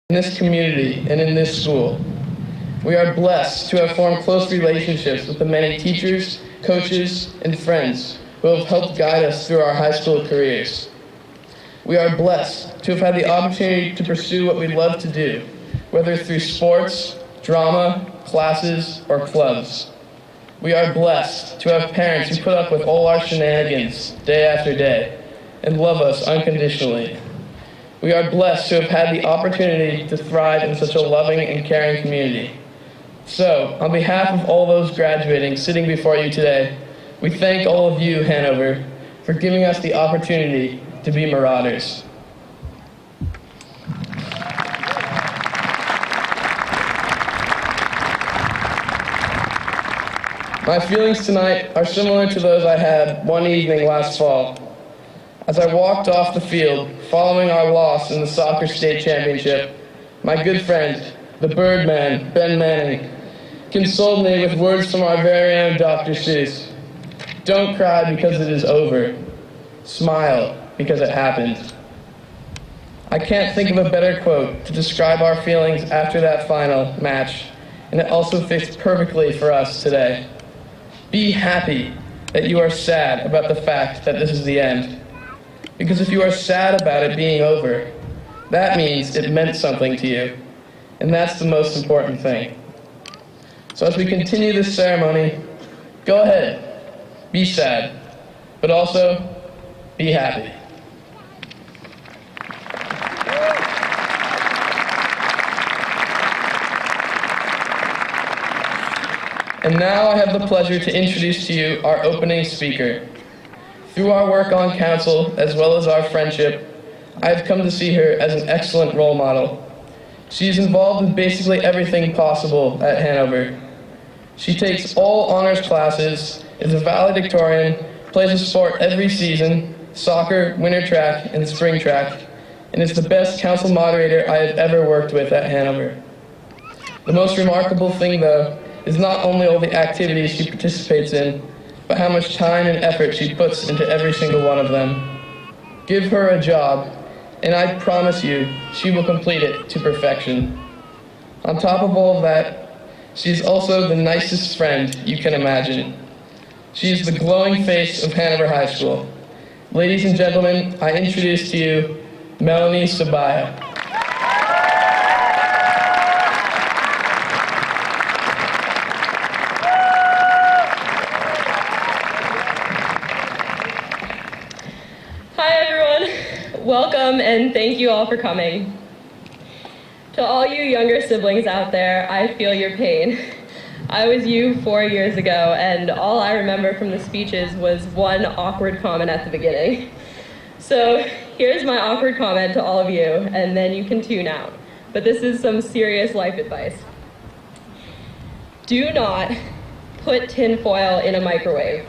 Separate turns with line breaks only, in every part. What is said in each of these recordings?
in this community and in this school. We are blessed to have formed close relationships with the many teachers, coaches, and friends who have helped guide us through our high school careers. We are blessed to have had the opportunity to pursue what we love to do, whether through sports, drama, classes, or clubs. We are blessed to have parents who put up with all our shenanigans day after day and love us unconditionally. We are blessed to have had the opportunity to thrive in such a loving and caring community. So, on behalf of all those graduating sitting before you today, we thank all of you, Hanover, for giving us the opportunity to be Marauders. My feelings tonight are similar to those I had one evening last fall. As I walked off the field, following our loss in the soccer state championship, my good friend, the Birdman, Ben Manning, consoled me with words from our very own Dr. Seuss. Don't cry because it is over. Smile because it happened. I can't think of a better quote to describe our feelings after that final match, and it also fits perfectly for us today. Be happy that you are sad about the fact that this is the end. Because if you are sad about it being over, that means it meant something to you. And that's the most important thing. So as we continue this ceremony, go ahead, be sad, but also be happy. And now I have the pleasure to introduce to you our opening speaker. Through our work on council, as well as our friendship, I have come to see her as an excellent role model. She is involved in basically everything possible at Hanover. She takes all honors classes, is a valedictorian, plays a sport every season, soccer, winter track, and spring track, and is the best council moderator I have ever worked with at Hanover. The most remarkable thing, though, is not only all the activities she participates in, but how much time and effort she puts into every single one of them. Give her a job, and I promise you, she will complete it to perfection. On top of all of that, she is also the nicest friend you can imagine. She is the glowing face of Hanover High School. Ladies and gentlemen, I introduce to you Melanie Sabaya.
Welcome and thank you all for coming. To all you younger siblings out there, I feel your pain. I was you 4 years ago, and all I remember from the speeches was one awkward comment at the beginning. So here's my awkward comment to all of you, and then you can tune out. But this is some serious life advice. Do not put tinfoil in a microwave.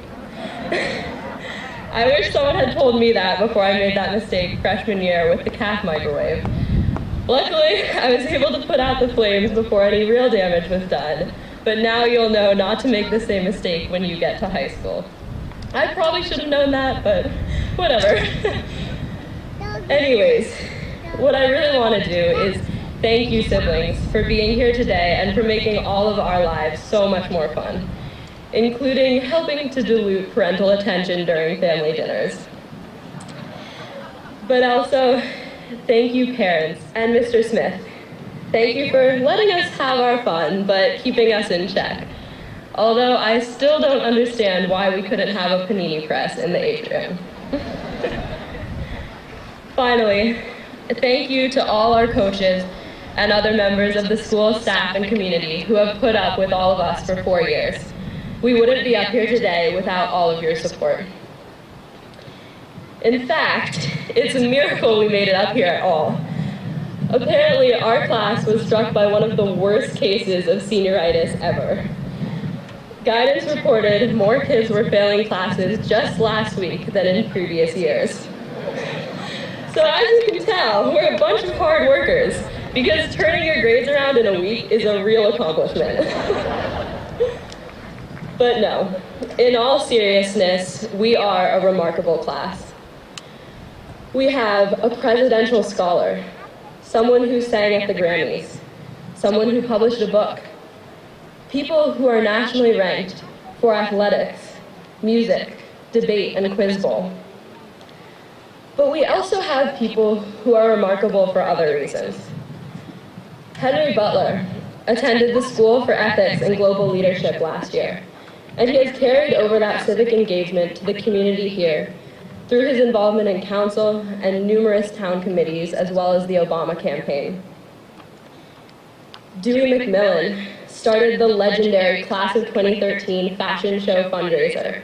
I wish someone had told me that before I made that mistake freshman year with the calf microwave. Luckily, I was able to put out the flames before any real damage was done, but now you'll know not to make the same mistake when you get to high school. I probably should have known that, but whatever. Anyways, what I really want to do is thank you siblings for being here today and for making all of our lives so much more fun, including helping to dilute parental attention during family dinners. But also, thank you parents and Mr. Smith. Thank you for letting us have our fun, but keeping us in check. Although I still don't understand why we couldn't have a panini press in the atrium. Finally, thank you to all our coaches and other members of the school staff and community who have put up with all of us for 4 years. We wouldn't be up here today without all of your support. In fact, it's a miracle we made it up here at all. Apparently, our class was struck by one of the worst cases of senioritis ever. Guidance reported more kids were failing classes just last week than in previous years. So as you can tell, we're a bunch of hard workers, because turning your grades around in a week is a real accomplishment. But no, in all seriousness, we are a remarkable class. We have a presidential scholar, someone who sang at the Grammys, someone who published a book, people who are nationally ranked for athletics, music, debate, and quiz bowl. But we also have people who are remarkable for other reasons. Henry Butler attended the School for Ethics and Global Leadership last year, and he has carried over that civic engagement to the community here through his involvement in council and numerous town committees, as well as the Obama campaign. Dewey McMillan started the legendary Class of 2013 fashion show fundraiser,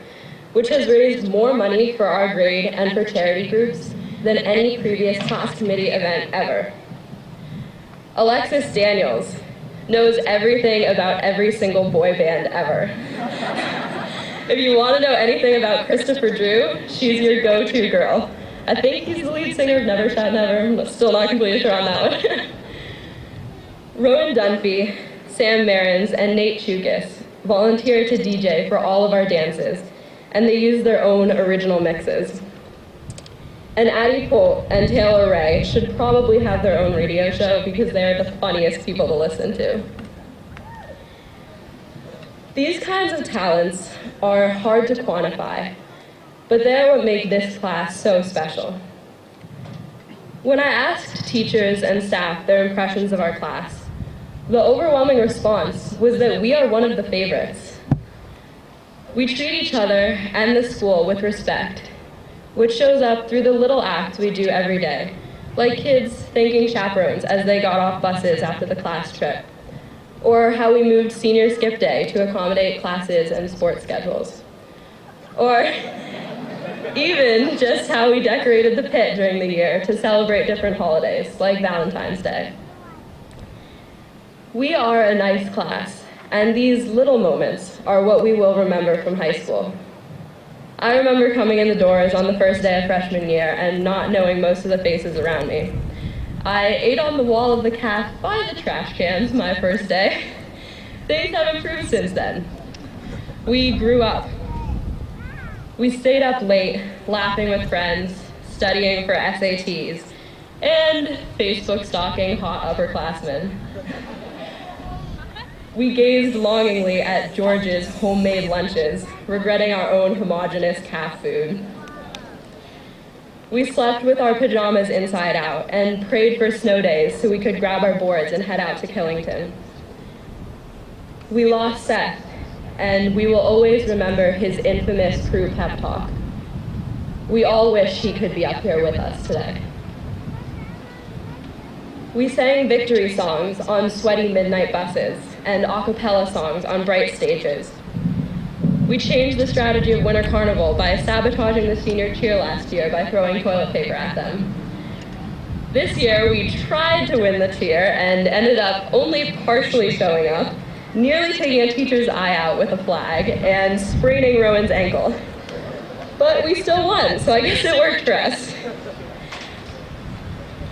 which has raised more money for our grade and for charity groups than any previous class committee event ever. Alexis Daniels knows everything about every single boy band ever. If you want to know anything about Christopher Drew, she's your go-to girl. I think he's the lead singer of Never Shout Never. I'm still not completely sure on that one. Rowan Dunphy, Sam Marins, and Nate Chukis volunteer to DJ for all of our dances, and they use their own original mixes. And Addie Polt and Taylor Ray should probably have their own radio show because they're the funniest people to listen to. These kinds of talents are hard to quantify, but they're what make this class so special. When I asked teachers and staff their impressions of our class, the overwhelming response was that we are one of the favorites. We treat each other and the school with respect, which shows up through the little acts we do every day, like kids thanking chaperones as they got off buses after the class trip, or how we moved senior skip day to accommodate classes and sports schedules, or even just how we decorated the pit during the year to celebrate different holidays, like Valentine's Day. We are a nice class, and these little moments are what we will remember from high school. I remember coming in the doors on the first day of freshman year and not knowing most of the faces around me. I ate on the wall of the caf by the trash cans my first day. Things have improved since then. We grew up. We stayed up late, laughing with friends, studying for SATs, and Facebook stalking hot upperclassmen. We gazed longingly at George's homemade lunches, regretting our own homogeneous calf food. We slept with our pajamas inside out and prayed for snow days so we could grab our boards and head out to Killington. We lost Seth, and we will always remember his infamous crew pep talk. We all wish he could be up here with us today. We sang victory songs on sweaty midnight buses and a cappella songs on bright stages. We changed the strategy of Winter Carnival by sabotaging the senior cheer last year by throwing toilet paper at them. This year, we tried to win the cheer and ended up only partially showing up, nearly taking a teacher's eye out with a flag and spraining Rowan's ankle. But we still won, so I guess it worked for us.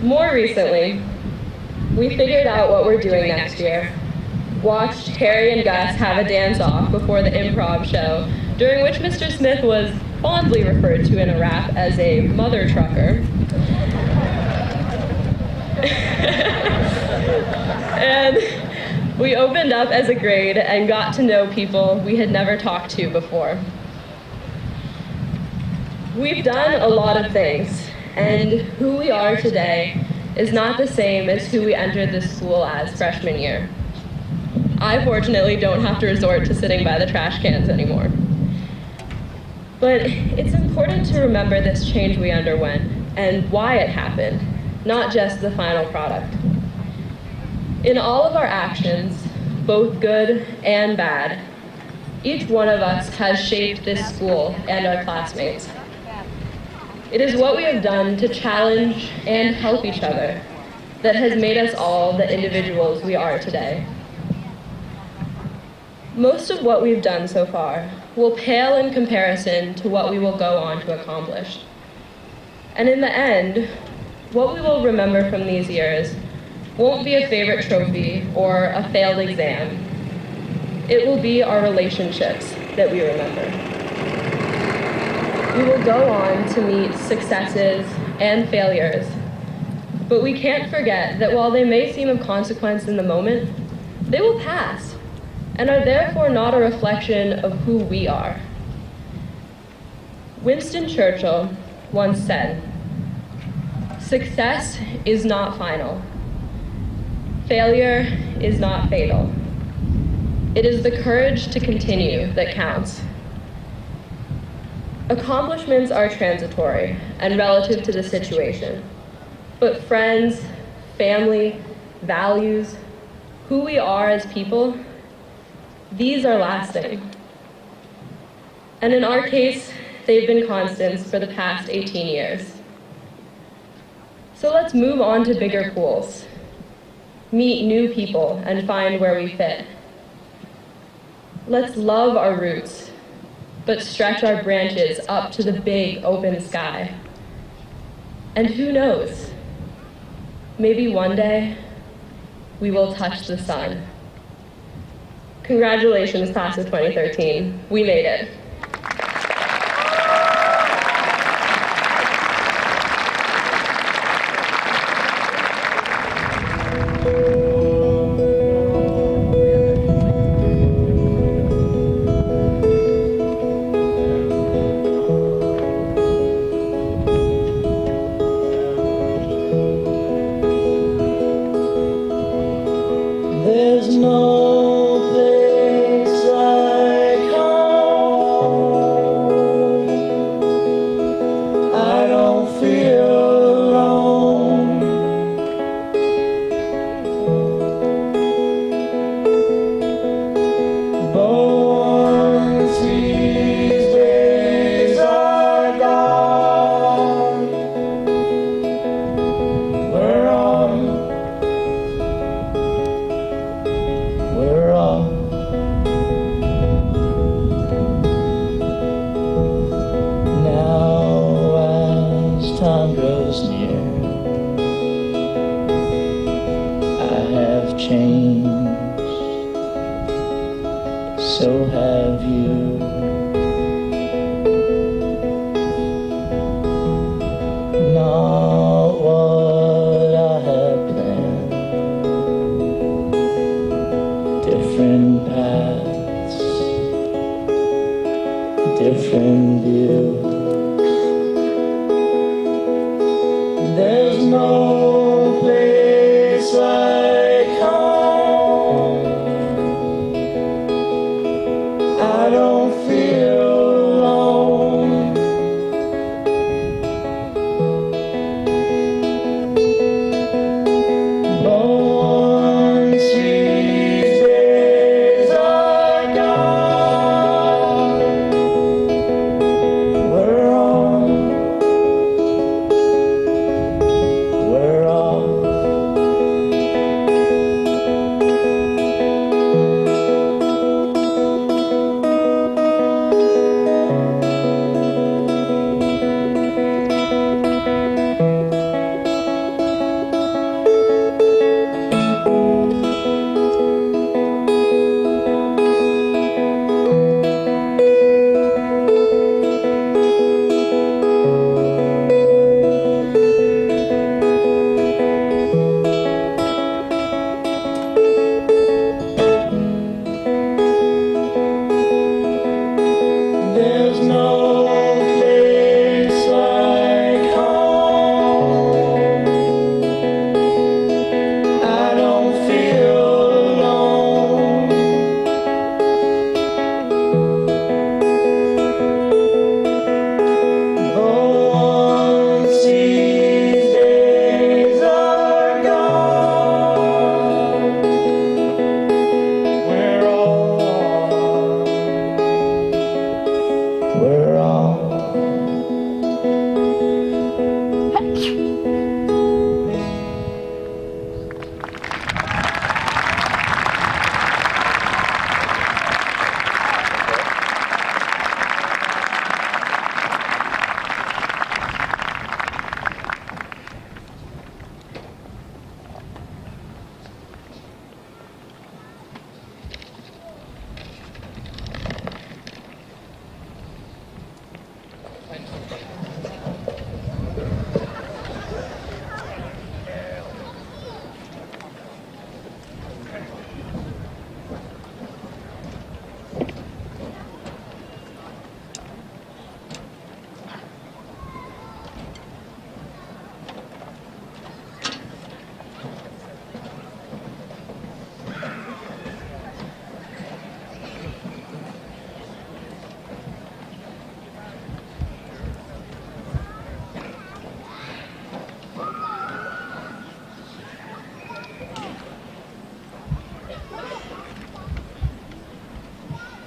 More recently, we figured out what we're doing next year. Watched Harry and Gus have a dance-off before the improv show, during which Mr. Smith was fondly referred to in a rap as a mother trucker. And we opened up as a grade and got to know people we had never talked to before. We've done a lot of things, and who we are today is not the same as who we entered this school as freshman year. I fortunately don't have to resort to sitting by the trash cans anymore. But it's important to remember this change we underwent and why it happened, not just the final product. In all of our actions, both good and bad, each one of us has shaped this school and our classmates. It is what we have done to challenge and help each other that has made us all the individuals we are today. Most of what we've done so far will pale in comparison to what we will go on to accomplish. And in the end, what we will remember from these years won't be a favorite trophy or a failed exam. It will be our relationships that we remember. We will go on to meet successes and failures, But we can't forget that while they may seem of consequence in the moment, they will pass and are therefore not a reflection of who we are. Winston Churchill once said, "Success is not final. Failure is not fatal. It is the courage to continue that counts." Accomplishments are transitory and relative to the situation, but friends, family, values, who we are as people, these are lasting. And in our case, they've been constants for the past 18 years. So let's move on to bigger pools, meet new people, and find where we fit. Let's love our roots, but stretch our branches up to the big open sky. And who knows, maybe one day we will touch the sun. Congratulations, class of 2013. We made it.
There's no place like home. I don't feel alone. But once these days are gone, we're on. We're all now as time grows near. I have changed, so have you. Not what I had planned. Different paths, different view. There's no place like home. I don't feel alone. But once these days are gone, we're on. We're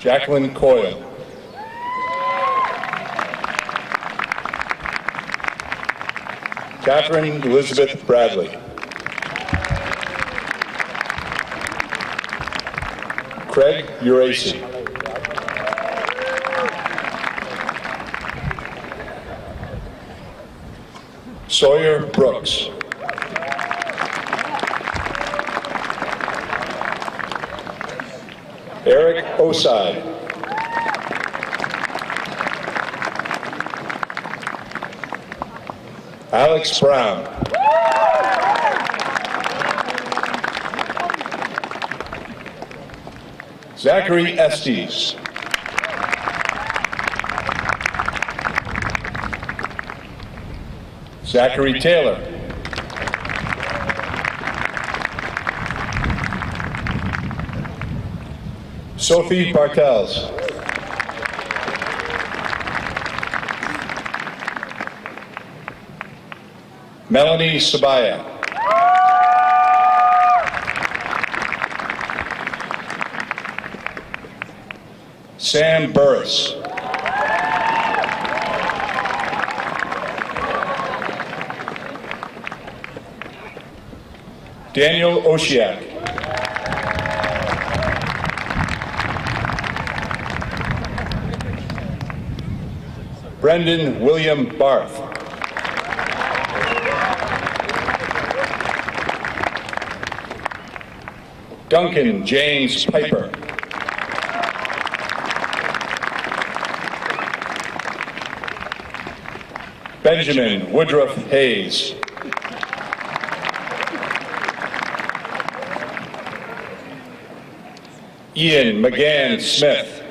Jacqueline Coyle. Catherine Elizabeth Bradley. Craig Uracy. Sawyer Brooks. Eric Oside. Alex Brown. Zachary Estes. Zachary Taylor. Sophie Bartels. Melanie Sabaya. Sam Burris. Daniel Oshiak. Brendan William Barth. Duncan James Piper. Benjamin Woodruff Hayes. Ian McGann Smith.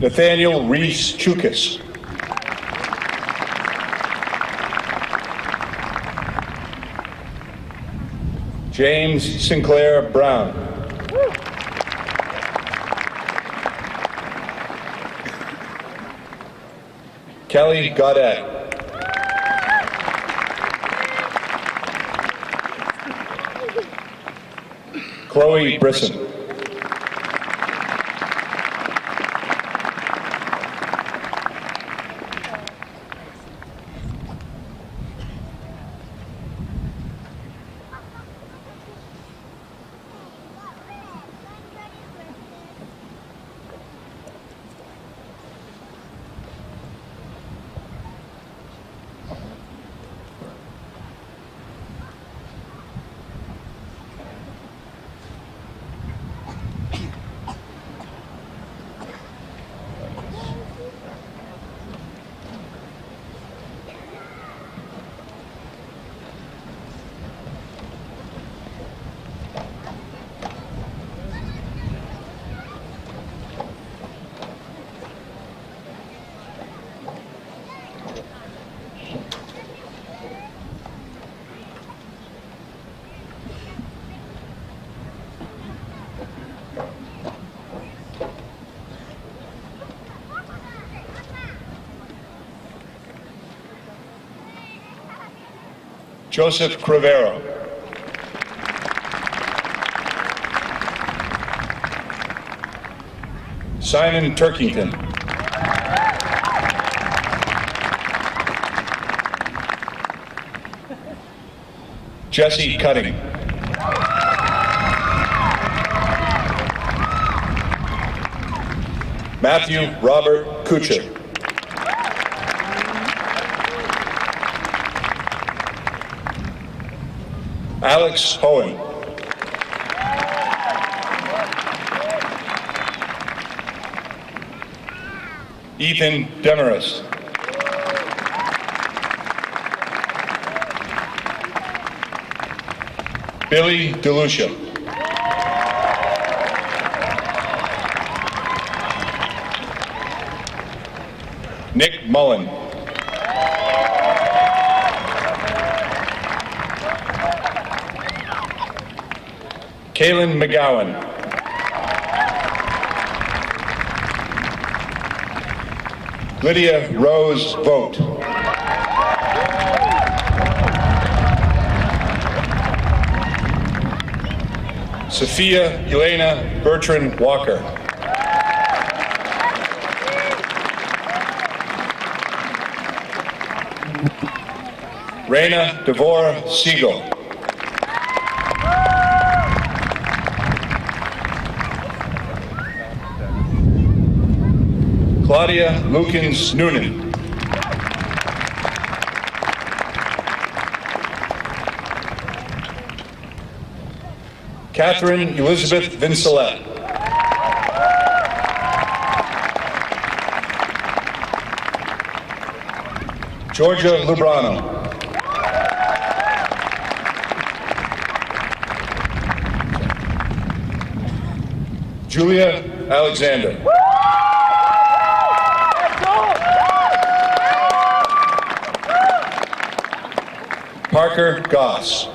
Nathaniel Reese Chukas. James Sinclair Brown. Kelly Gaudette. Chloe Brisson. Joseph Crivero. Simon Turkington. Jesse Cutting. Matthew Robert Kuchar. Alex Hohen. Ethan Demarest. Billy DeLucia. Nick Mullen. Kaylin McGowan. Lydia Rose Vogt. Sophia Elena Bertrand Walker. Raina Devora Siegel. Claudia Lukens Noonan. Catherine Elizabeth Vincelette. Georgia Lubrano. Julia Alexander. Parker Goss.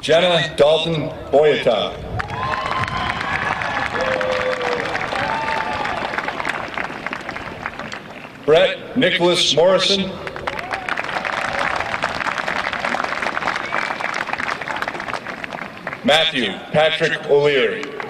Jenna Dalton Boyata. Brett Nicholas Morrison. Matthew Patrick O'Leary.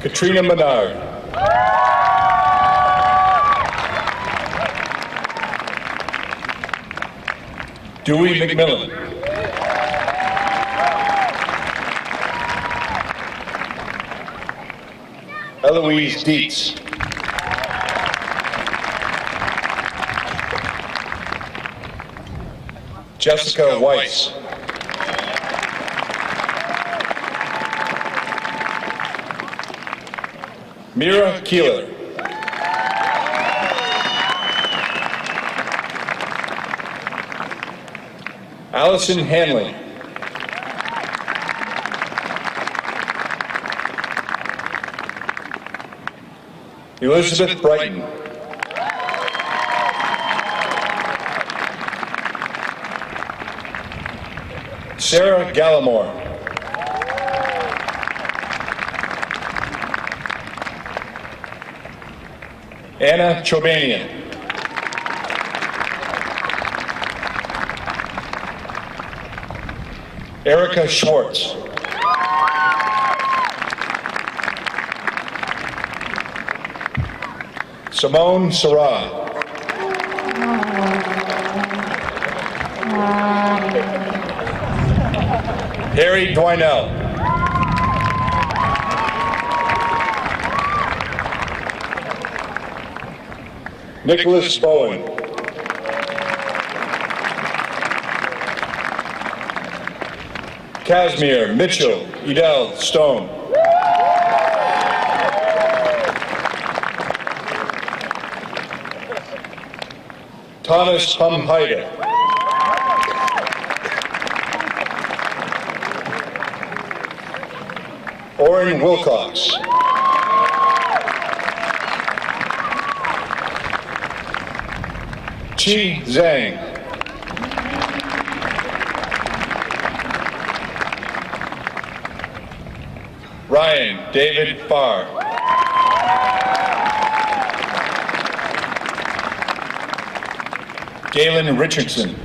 Katrina Menard. Dewey McMillan. Eloise Dietz. Jessica Weiss. Mira Keeler. Allison Hanley. Elizabeth Brighton. Sarah Gallimore. Anna Chobanian. Erica Schwartz. Simone Sarah. Harry Dwinell. Nicholas Bowen. Casimir Mitchell Edel Stone. Thomas Humheide. Oren Wilcox. Chi Zhang. Ryan David Farr. Galen Richardson.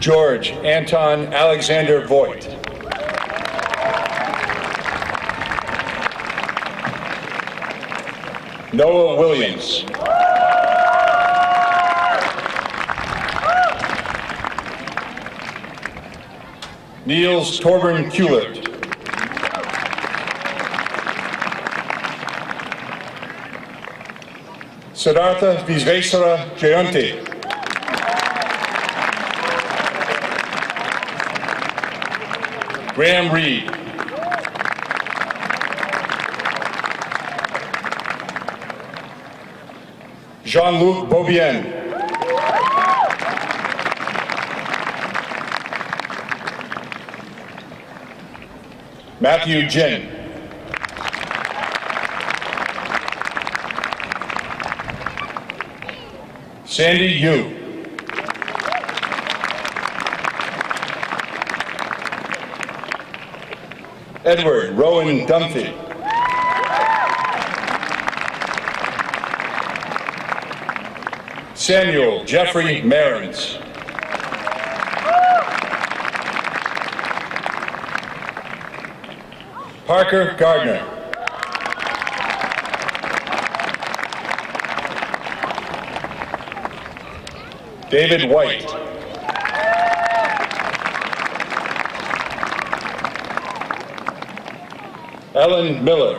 George Anton Alexander Voigt. Noah Williams. Niels Torben Kuhlert. Siddhartha Visvesara Jayanti. Graham Reed. Jean-Luc Beaubien. Matthew Jin. Sandy Yu. Edward Rowan Dunphy. Samuel Jeffrey Marins. Parker Gardner. David White. Ellen Miller.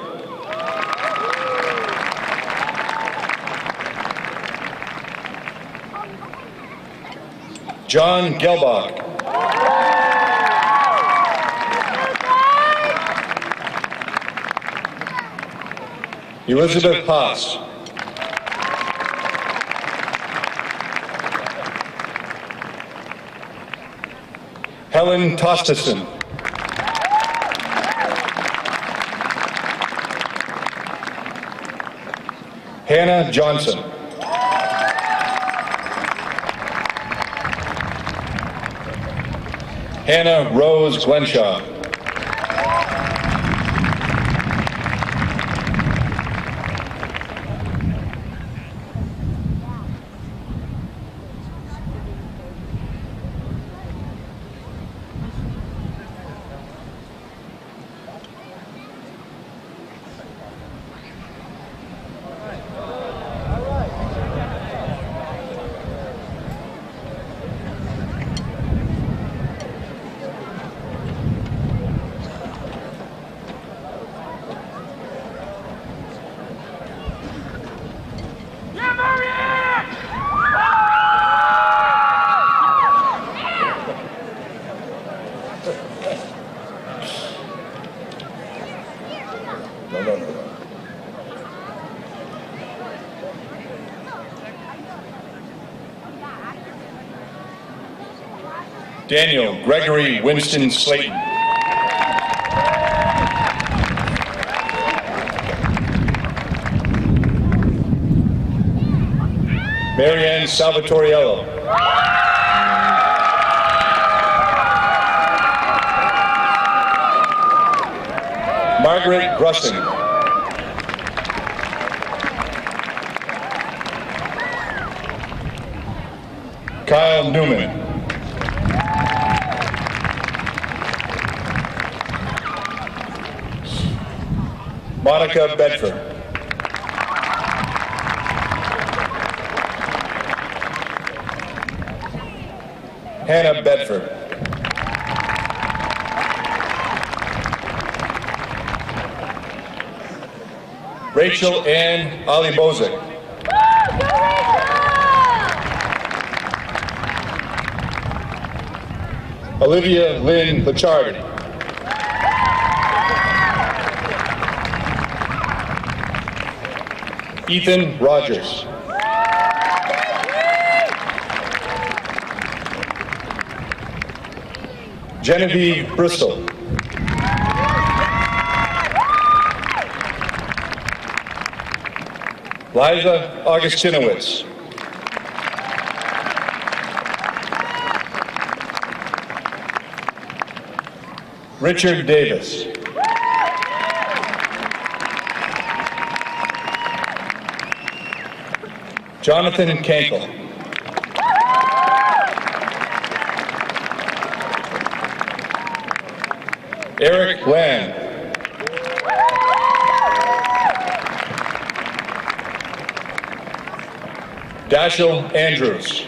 John Gelbach. Elizabeth Haas. Helen Tosteson. Hannah Johnson. Hannah Rose Glenshaw. Daniel Gregory Winston Slayton. Marianne Salvatoriello. Margaret Grussing. Kyle Newman. Monica Bedford. Hannah Bedford. Rachel Ann Alibozic. Olivia Lynn Lichardi. Ethan Rogers. Genevieve Bristol. Liza Augustinowitz. Richard Davis. Jonathan Kankel. Eric Land. Dashiell Andrews.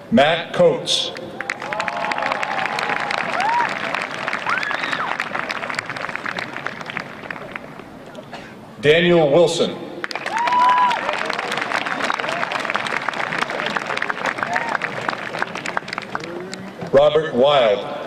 Matt Coates. Daniel Wilson. Robert Wild.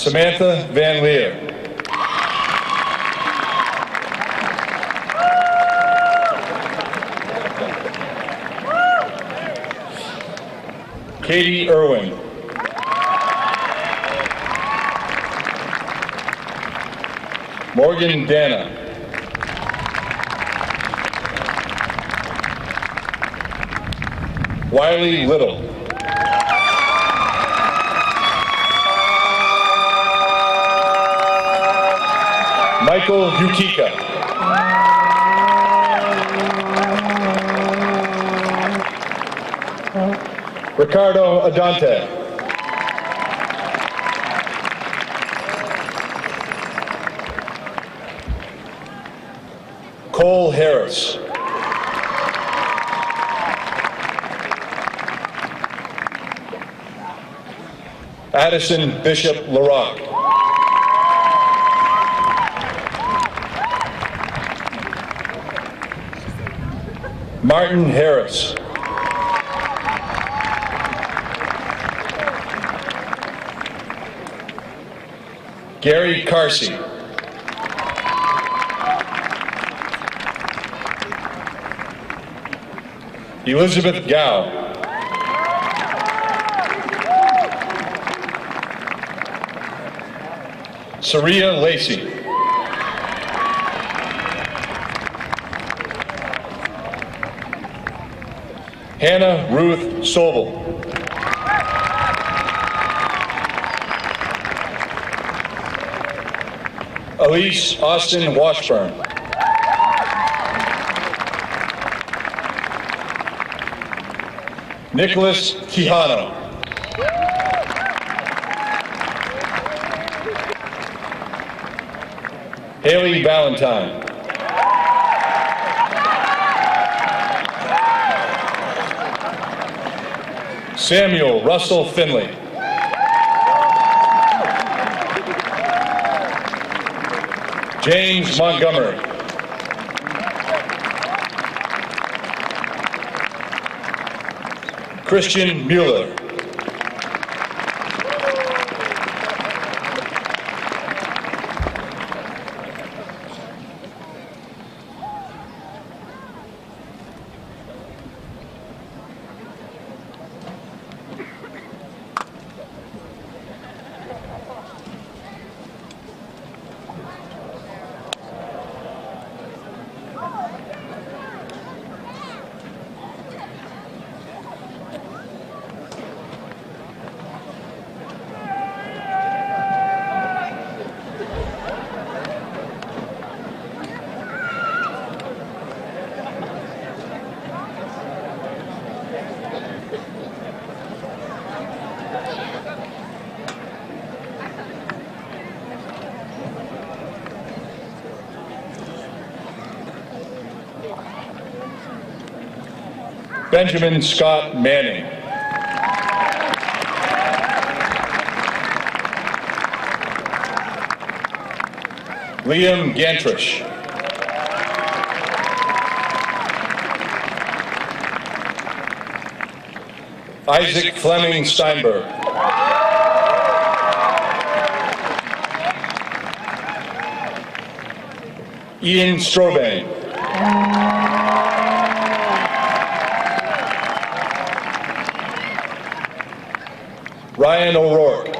Samantha Van Leer. Katie Irwin. Morgan Dana. Wiley Little. Michael Utica. Ricardo Adante. Cole Harris. Addison Bishop LaRock. Martin Harris. Gary Carsey. Elizabeth Gow. Saria Lacey. Hannah Ruth Sobel. Elise Austin Washburn. Nicholas Quijano. Haley Valentine. Samuel Russell Finley. James Montgomery. Christian Mueller. Benjamin Scott Manning. Liam Gantrish. Isaac Fleming Steinberg. Ian Strobane. Ryan O'Rourke.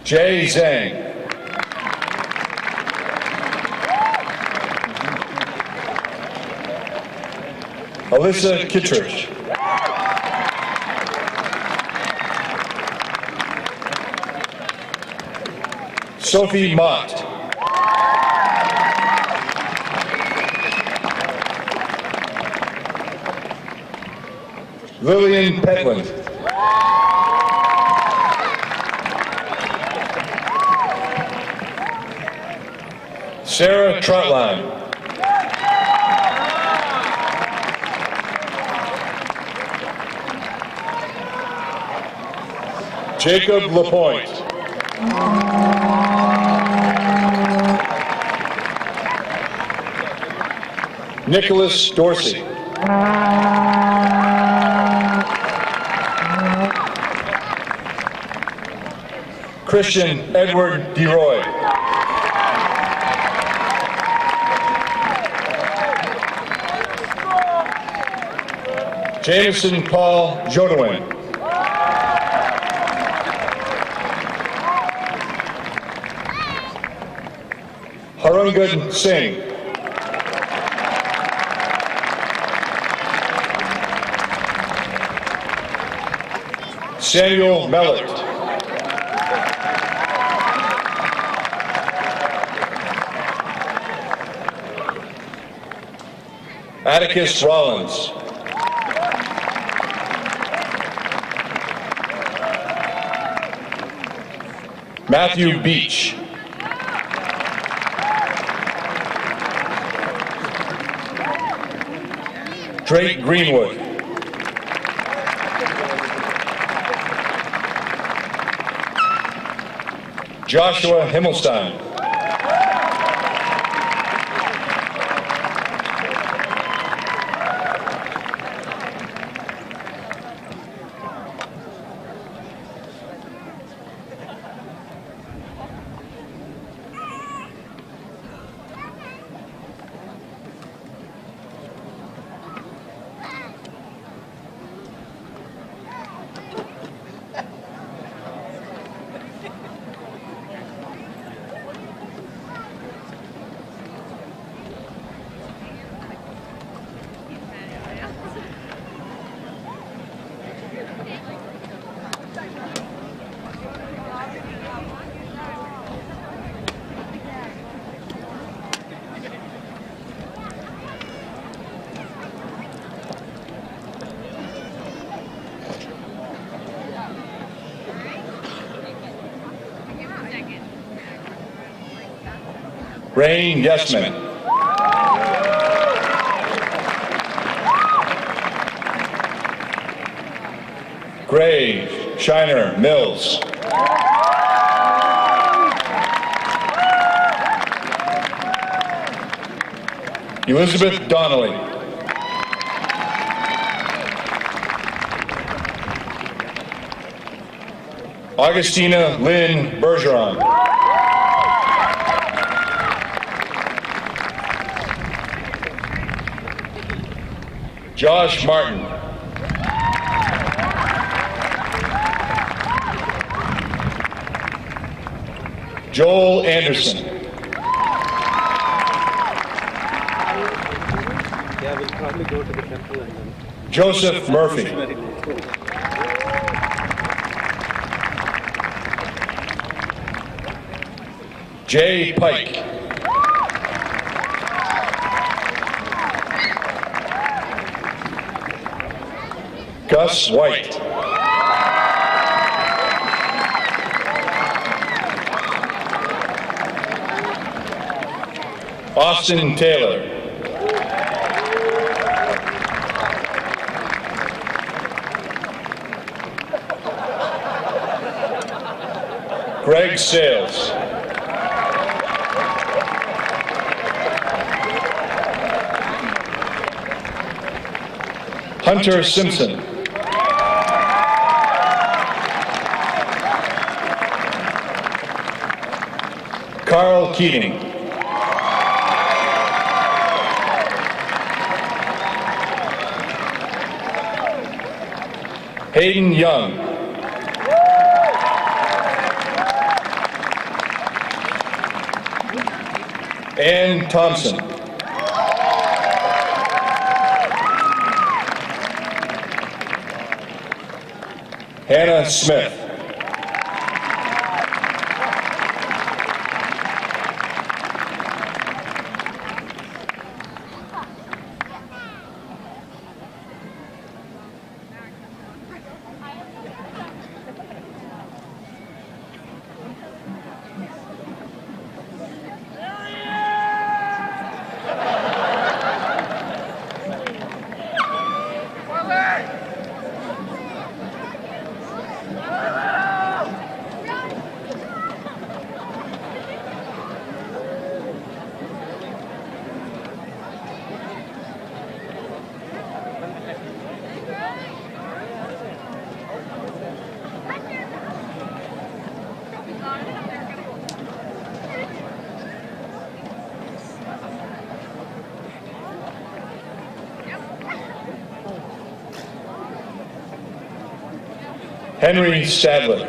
Jay Zhang. Alyssa Kittredge. Sophie Mott. Lillian Petland. Sarah Trotline. Jacob Lapointe. Nicholas Dorsey. Christian Edward DeRoy. Jameson Paul Jodewin. Harungan Singh. Samuel Mellett. Atticus Rollins. Matthew Beach. Drake Greenwood. Joshua Himmelstein. Rain Yesman. Gray Shiner Mills. Elizabeth Donnelly. Augustina Lynn Bergeron. Josh Martin. Joel Anderson.
Yeah, we'll probably go to the temple and then.
Joseph Murphy. Jay Pike. Gus White. Austin Taylor. Greg Sales. Hunter Simpson. Carl Keating. Hayden Young. Ann Thompson. Hannah Smith. Henry Stadler.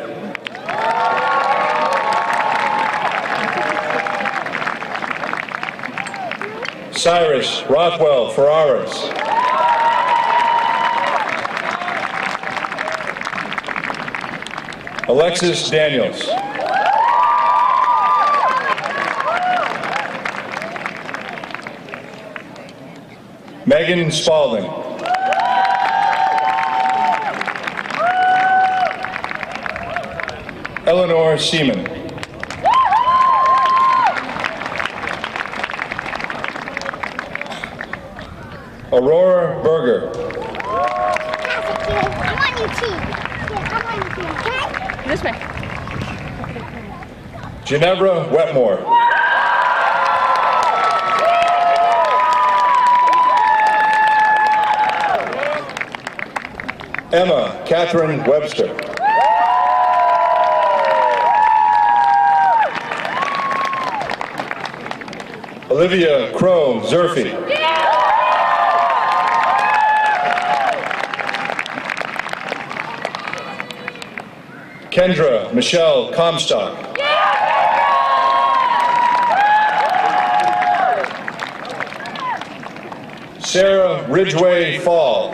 Cyrus Rothwell Ferraris. Alexis Daniels. Megan Spalding. Eleanor Seaman. Aurora Berger.
I'm on your team. I'm on your team, okay?
This way.
Ginevra Wetmore. Emma Catherine Webster. Olivia Crow Zerfy. Kendra Michelle Comstock. Sarah Ridgway Fall.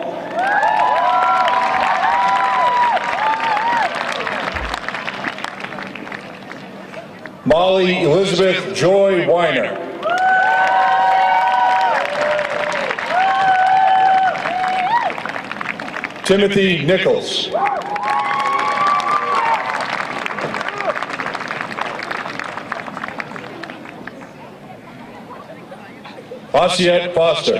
Molly Elizabeth Joy Weiner. Timothy Nichols. Ossiette Foster.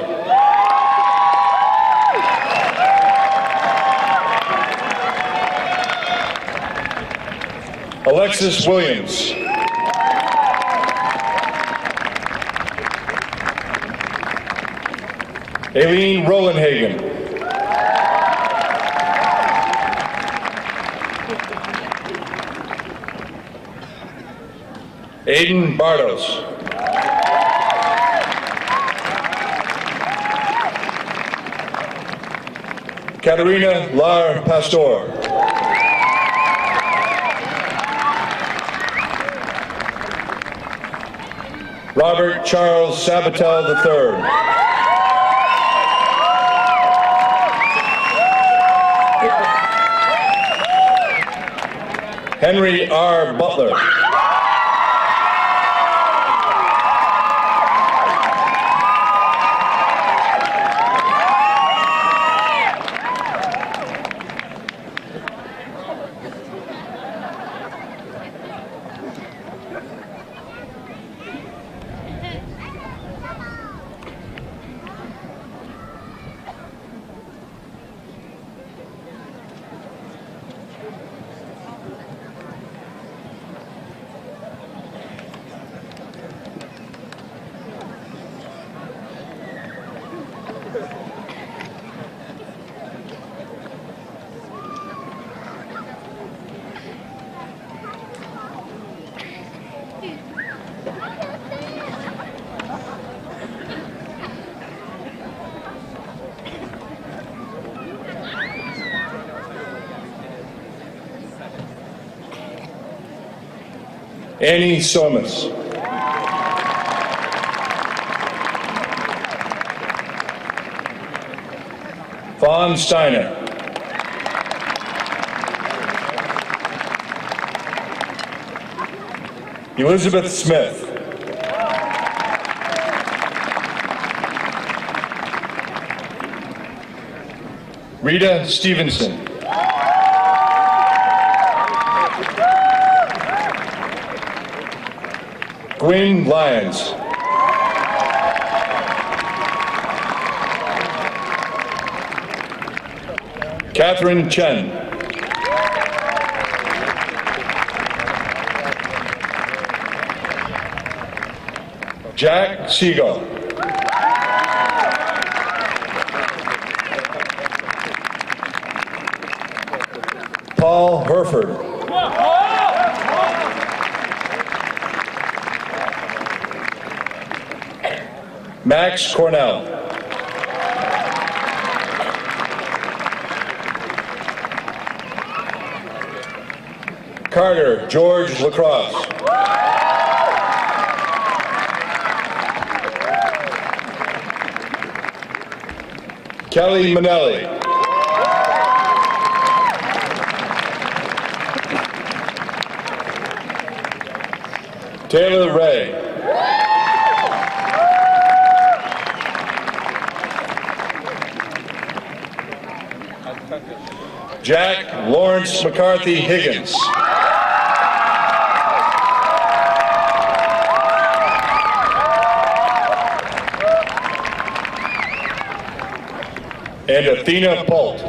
Alexis Williams. Aileen Rolandhagen. Aiden Bardos. Katerina Lar Pastor. Robert Charles Sabatel III. Henry R. Butler. Annie Somas. Vaughn Steiner. Elizabeth Smith. Rita Stevenson. Gwyn Lyons. Catherine Chen. Jack Siegel. Paul Herford. Max Cornell. Carter George Lacrosse. Kelly Manelli. Taylor Ray. Jack Lawrence McCarthy Higgins. And Athena Bolt.